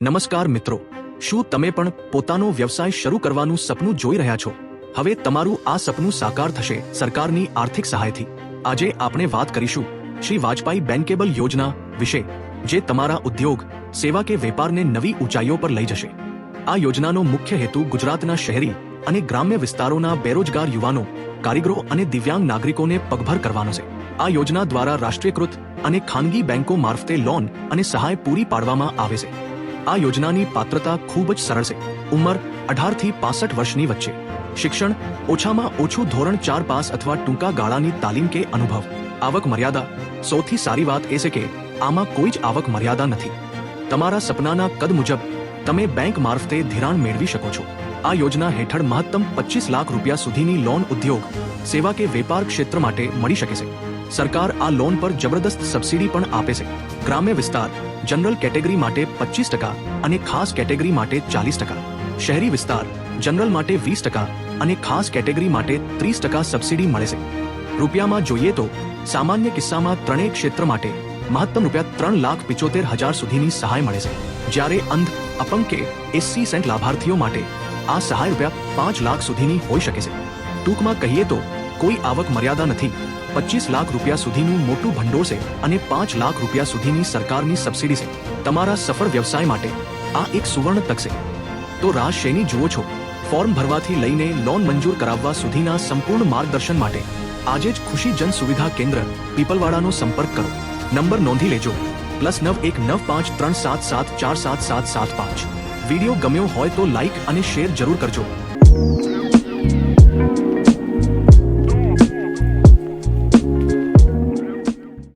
નમસ્કાર મિત્રો, શું તમે પણ પોતાનો વ્યવસાય શરૂ કરવાનું સપનું જોઈ રહ્યા છો? હવે તમારું આ સપનું સાકાર થશે સરકારની આર્થિક સહાયથી. આજે આપણે વાત કરીશું શ્રી વાજપાઈ બેન્કેબલ યોજના વિશે, જે તમારા ઉદ્યોગ, સેવા કે વેપારને નવી ઊંચાઈઓ પર લઈ જશે. આ યોજનાનો મુખ્ય હેતુ ગુજરાતના શહેરી અને ગ્રામ્ય વિસ્તારોના બેરોજગાર યુવાનો, કારીગરો અને દિવ્યાંગ નાગરિકોને પગભર કરવાનો છે. આ યોજના દ્વારા રાષ્ટ્રીયકૃત અને ખાનગી બેંકો મારફતે લોન અને સહાય પૂરી પાડવામાં આવે છે. આ યોજનાની પાત્રતા ખૂબ જ સરળ છે. ઉંમર 18 થી 65 વર્ષની વચ્ચે. શિક્ષણ ઓછામાં ઓછું ધોરણ 4 પાસ અથવા ટૂંકા ગાળાની તાલીમ કે અનુભવ. આવક મર્યાદા, સૌથી સારી વાત એ છે કે આમાં કોઈ જ આવક મર્યાદા નથી. તમારા સપનાના કદ મુજબ તમે બેંક મારફતે ધિરાણ મેળવી શકો છો. આ યોજના હેઠળ મહત્તમ 25 લાખ રૂપિયા સુધીની લોન ઉદ્યોગ, સેવા કે વેપાર ક્ષેત્ર માટે મળી શકે છે. સરકાર આ લોન પર જબરદસ્ત સબસિડી પણ આપે છે. ગ્રામ્ય વિસ્તાર જનરલ કેટેગરી માટે 25% અને ખાસ કેટેગરી માટે 40%. શહેરી વિસ્તાર જનરલ માટે 20% અને ખાસ કેટેગરી માટે 30% સબસિડી મળે છે. રૂપિયામાં જોઈએ તો સામાન્ય કિસ્સામાં ત્રણેય ક્ષેત્ર માટે મહત્તમ ₹3,75,000 સુધીની સહાય મળે છે. જ્યારે અંધ, અપંગ કે SC સેન્ટ લાભાર્થીઓ માટે આ સહાય ₹5 લાખ સુધીની હોઈ શકે છે. ટૂંકમાં કહીએ તો કોઈ આવક મર્યાદા નથી, 25 લાખ રૂપિયા સુધીનું મોટું ભંડોળ છે અને 5 લાખ રૂપિયા સુધીની સરકારની સબસિડી છે. તમારા સફળ વ્યવસાય માટે આ એક સુવર્ણ તક છે. તો રાહ શેની જુઓ છો? ફોર્મ ભરવાથી લઈને લોન મંજૂર કરાવવા સુધીના સંપૂર્ણ માર્ગદર્શન માટે આજે જ ખુશી જન સુવિધા કેન્દ્ર, પીપલવાડાનો સંપર્ક કરો. નંબર નોંધી લેજો: +919537747775. વિડીયો ગમ્યો હોય તો લાઇક અને શેર જરૂર કરજો.